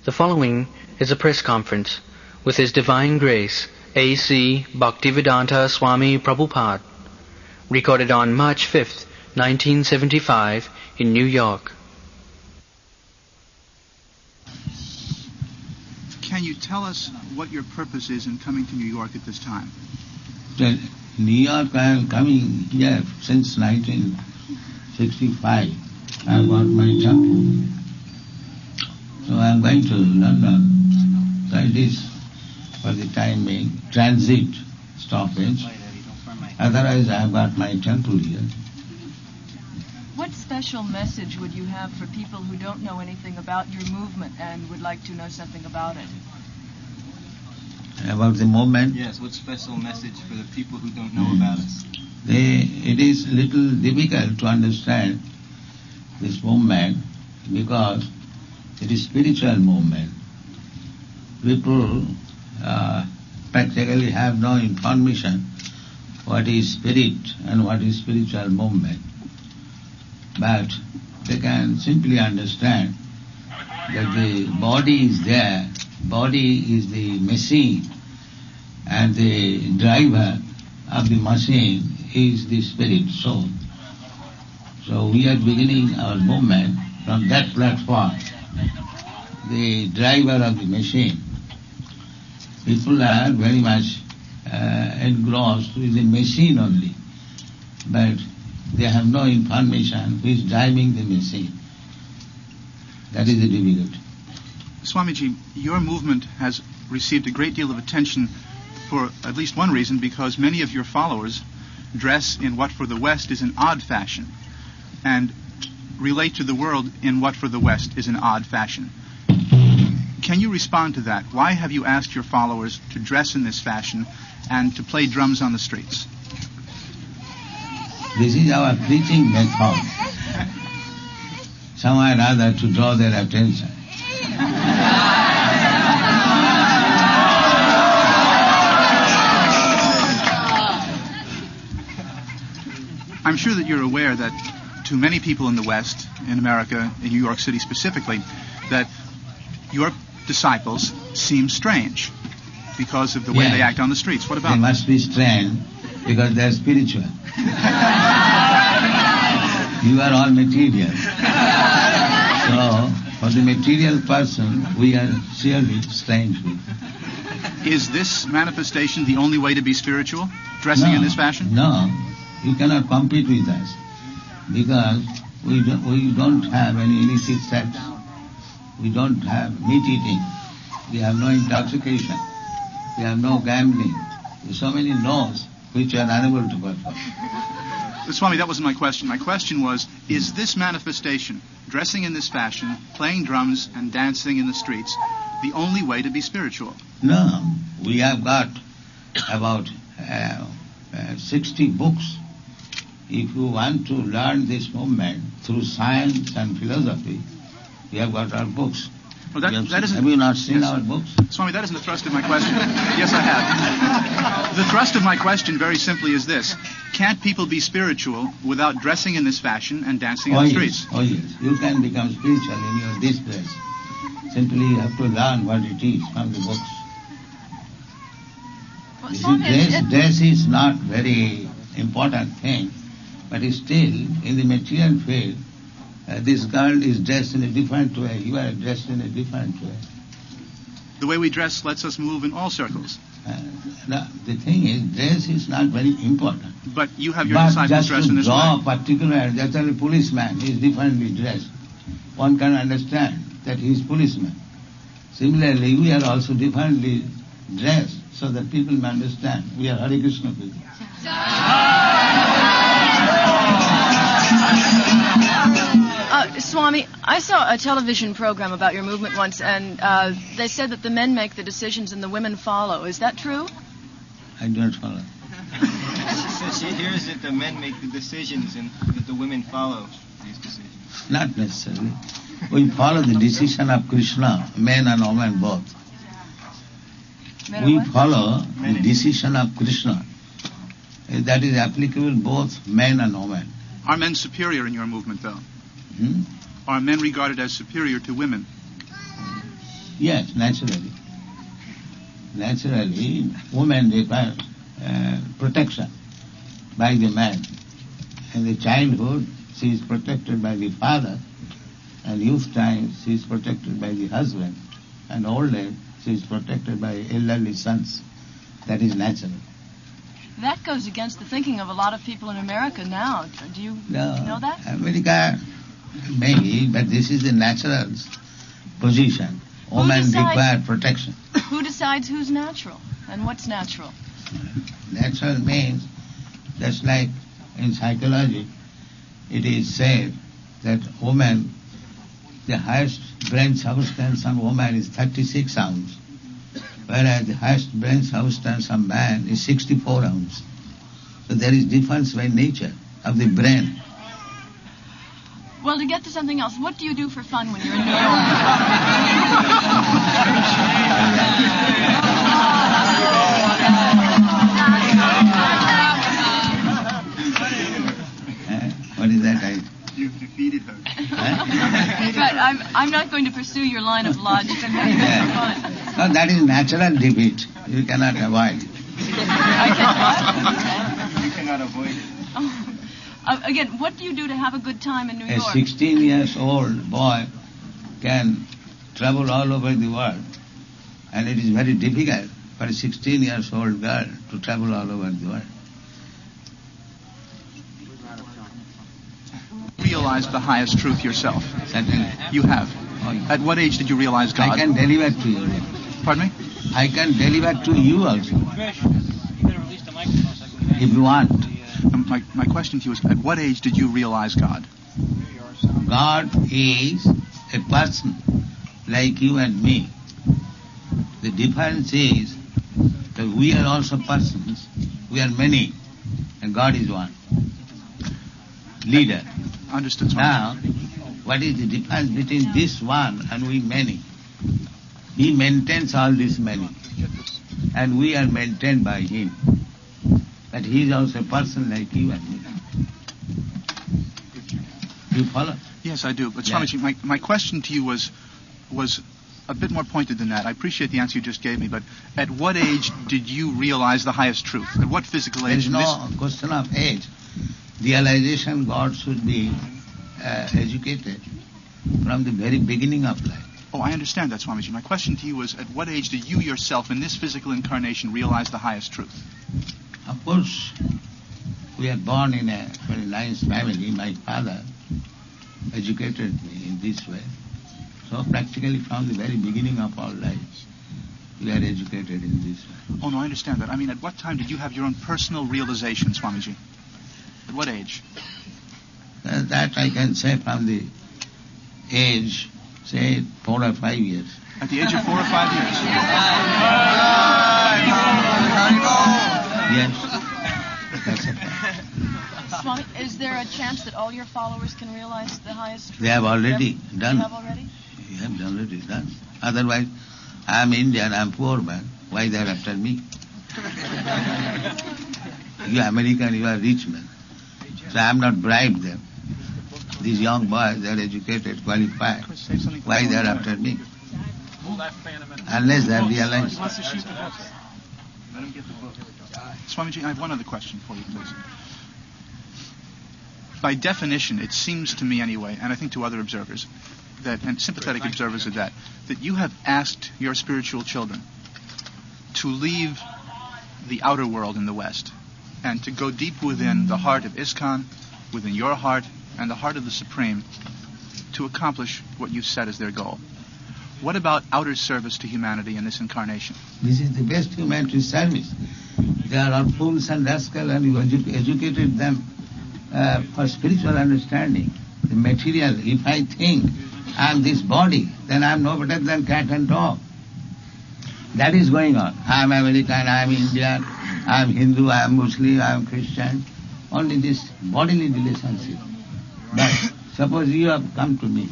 The following is a press conference with His Divine Grace A.C. Bhaktivedanta Swami Prabhupada, recorded on March 5th, 1975 in New York. Can you tell us what your purpose is in coming to New York at this time? Well, New York, I am coming here since 1965. I got my temple. So I am going to London. So it is, for the time being, transit stoppage. Otherwise, I have got my temple here. What special message would you have for people who don't know anything about your movement and would like to know something about it? About the movement? Yes, what special message for the people who don't know about us? It is a little difficult to understand this movement because it is spiritual movement. People practically have no information what is spirit and what is spiritual movement. But they can simply understand that the body is there, body is the machine, and the driver of the machine is the spirit soul. So we are beginning our movement from that platform, the driver of the machine. People are very much engrossed with the machine only, but they have no information who is driving the machine. That is the difficulty. Swamiji, your movement has received a great deal of attention for at least one reason, because many of your followers dress in what for the West is an odd fashion and relate to the world in what for the West is an odd fashion. Can you respond to that? Why have you asked your followers to dress in this fashion and to play drums on the streets? This is our preaching method, somehow or other to draw their attention. I'm sure that you're aware that to many people in the West, in America, in New York City specifically, that your disciples seem strange because of the way they act on the streets. What about They must be strange because they are spiritual. You are all material. So, for the material person, we are surely strange people. Is this manifestation the only way to be spiritual? Dressing in this fashion? No. You cannot compete with us because we don't have any illicit sex. We don't have meat eating. We have no intoxication. We have no gambling. There's so many no's which we are unable to perform. Swami, that wasn't my question. My question was, is this manifestation, dressing in this fashion, playing drums and dancing in the streets, the only way to be spiritual? No. We have got about 60 books. If you want to learn this movement through science and philosophy, we have got our books. Well, have you not seen our books? Swami, that isn't the thrust of my question. Yes, I have. The thrust of my question very simply is this. Can't people be spiritual without dressing in this fashion and dancing in the streets? Oh, yes. You can become spiritual in your disgrace. Simply you have to learn what it is from the books. Well, Dress is not very important thing, but still, in the material field, this girl is dressed in a different way. You are dressed in a different way. The way we dress lets us move in all circles. The thing is, dress is not very important. But you have your disciples dressed in this way. But just to draw particular, just a policeman is differently dressed. One can understand that he is policeman. Similarly, we are also differently dressed so that people may understand. We are Hare Krishna people. Swami, I saw a television program about your movement once, and they said that the men make the decisions and the women follow. Is that true? I don't follow. She hears that the men make the decisions and that the women follow these decisions. Not necessarily. We follow the decision of Krishna, men and women both. We follow the decision of Krishna. That is applicable both men and women. Are men superior in your movement, though? Hmm? Are men regarded as superior to women? Yes, naturally. Naturally, women require protection by the man. In the childhood, she is protected by the father, and youth time, she is protected by the husband, and old age, she is protected by elderly sons. That is natural. That goes against the thinking of a lot of people in America now. Do you know that? America, maybe, but this is the natural position. Women require protection. Who decides who's natural and what's natural? Natural means, just like in psychology, it is said that woman, the highest brain substance on woman is 36 ounces, whereas the highest brain substance on man is 64 ounces. So there is difference by nature of the brain. Well, to get to something else, what do you do for fun when you're in New York? What is that? You've defeated her. Right, I'm not going to pursue your line of logic. I'm going to have fun. No, that is natural defeat. You cannot avoid it. You cannot avoid it. Again, what do you do to have a good time in New York? A 16 years old boy can travel all over the world, and it is very difficult for a 16 years old girl to travel all over the world. Realized the highest truth yourself. Certainly. You have. Oh, yeah. At what age did you realize God? I can deliver to you. Pardon me? I can deliver to you also, if you want. My question to you is, at what age did you realize God? God is a person like you and me. The difference is that we are also persons. We are many, and God is one. Leader. Understood. Now, what is the difference between this one and we many? He maintains all this many, and we are maintained by him. But he is also a person like you and me. You follow? Yes, I do. But Yeah. Swamiji, my question to you was a bit more pointed than that. I appreciate the answer you just gave me, but at what age did you realize the highest truth? At what physical There age? is no question of age. Realization God should be educated from the very beginning of life. Oh, I understand that, Swamiji. My question to you was, at what age did you yourself in this physical incarnation realize the highest truth? Of course, we are born in a very nice family. My father educated me in this way. So practically from the very beginning of our lives, we are educated in this way. Oh, no, I understand that. I mean, at what time did you have your own personal realization, Swamiji? At what age? That I can say from the age, say 4 or 5 years. At the age of 4 or 5 years? Yes, that's a fact. Swami, is there a chance that all your followers can realize the highest truth? They have already You done. have already? You have already done. Otherwise, I am Indian, I am poor man. Why they are after me? You are American, you are rich man. So I am not bribed them. These young boys, they are educated, qualified. Why they are after me? Unless they realize. Swamiji, I have one other question for you, please. By definition, it seems to me anyway, and I think to other observers, that, and sympathetic observers at that you have asked your spiritual children to leave the outer world in the West and to go deep within the heart of ISKCON, within your heart, and the heart of the Supreme to accomplish what you've set as their goal. What about outer service to humanity in this incarnation? This is the best humanity service. They are all fools and rascals, and you educated them for spiritual understanding. The material, if I think I am this body, then I am no better than cat and dog. That is going on. I am American, I am Indian, I am Hindu, I am Muslim, I am Christian. Only this bodily relationship. But suppose you have come to me.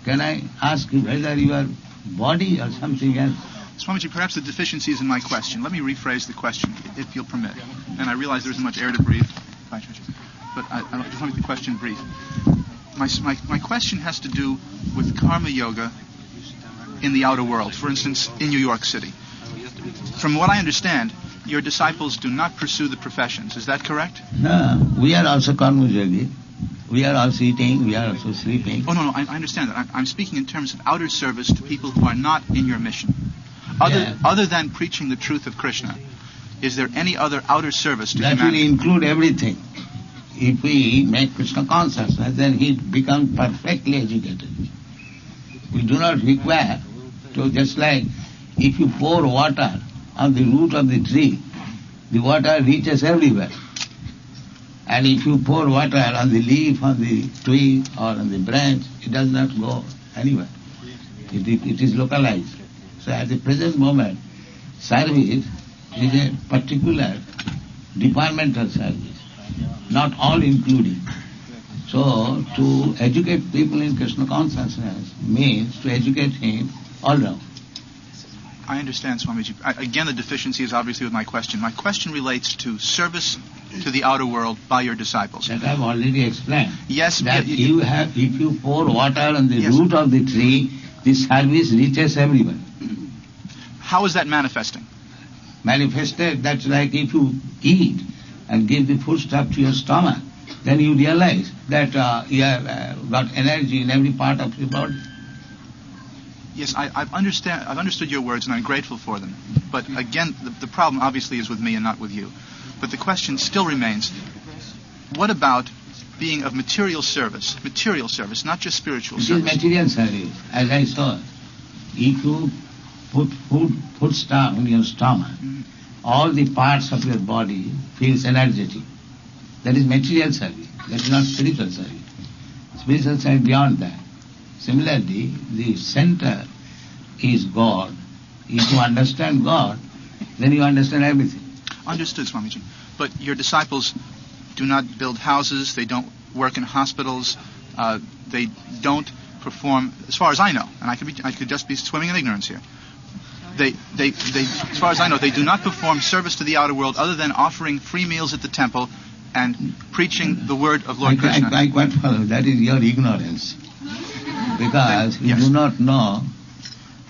Can I ask you whether you are body or something else? Swamiji, perhaps the deficiency is in my question. Let me rephrase the question, if you'll permit. And I realize there isn't much air to breathe, but I just want to make the question brief. My question has to do with karma yoga in the outer world, for instance, in New York City. From what I understand, your disciples do not pursue the professions. Is that correct? No, we are also karma-yogi. We are also eating, we are also sleeping. Oh, no, I understand that. I'm speaking in terms of outer service to people who are not in your mission. Other than preaching the truth of Krishna, is there any other outer service to That humanity? will include everything. If we make Krishna consciousness, then he becomes perfectly educated. We do not require to, just like if you pour water on the root of the tree, the water reaches everywhere. And if you pour water on the leaf, on the tree, or on the branch, it does not go anywhere. It is localized. So at the present moment, service is a particular departmental service, not all including. So to educate people in Krishna consciousness means to educate him all round. I understand, Swamiji. Again, the deficiency is obviously with my question. My question relates to service to the outer world by your disciples. That I have already explained. Yes. That if you pour water on the Yes. root of the tree, the service reaches everywhere. How is that manifesting? Manifested, that's like if you eat and give the food stuff to your stomach, then you realize that you have got energy in every part of your body. Yes, I've understood your words and I'm grateful for them. But again, the problem obviously is with me and not with you. But the question still remains, what about being of material service, not just spiritual It is service? material service, as I saw. If you put food stuff in your stomach, all the parts of your body feels energetic. That is material service. That is not spiritual service. Spiritual service beyond that. Similarly, the center is God. If you understand God, then you understand everything. Understood, Swamiji. But your disciples do not build houses, they don't work in hospitals, they don't perform, as far as I know, and I could just be swimming in ignorance here. They, as far as I know, they do not perform service to the outer world other than offering free meals at the temple and preaching the word of Lord Krishna. I quite follow. That is your ignorance. Because you Yes. do not know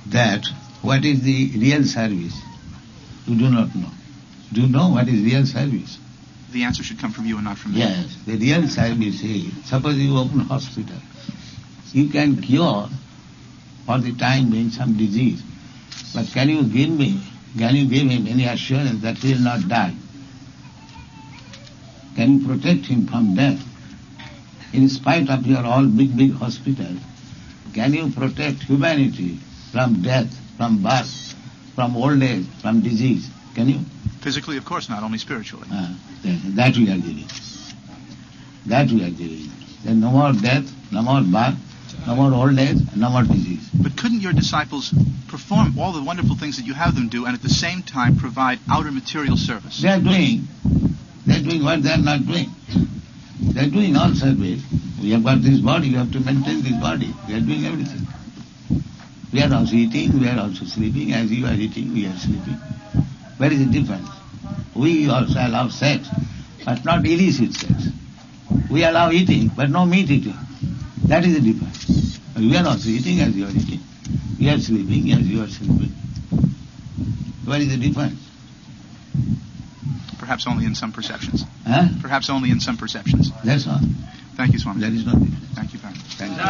that what is the real service. You do not know. Do you know what is real service? The answer should come from you and not from me. Yes, the real service is, suppose you open a hospital. You can cure for the time being some disease. But can you give him any assurance that he will not die? Can you protect him from death? In spite of your all big hospital, can you protect humanity from death, from birth, from old age, from disease? Can you? Physically, of course not, only spiritually. That we are giving. That we are giving. Then no more death, no more birth, no more old age, no more disease. But couldn't your disciples perform all the wonderful things that you have them do and at the same time provide outer material service? They are doing what they are not doing. They are doing all service. We have got this body, we have to maintain this body. We are doing everything. We are also eating, we are also sleeping. As you are eating, we are sleeping. Where is the difference? We also allow sex, but not illicit sex. We allow eating, but no meat eating. That is the difference. We are also eating as you are eating. We are sleeping as you are sleeping. Where is the difference? Perhaps only in some perceptions. Huh? Perhaps only in some perceptions. That's all. Thank you, Swami. There is no difference. Thank you very much. Thank you.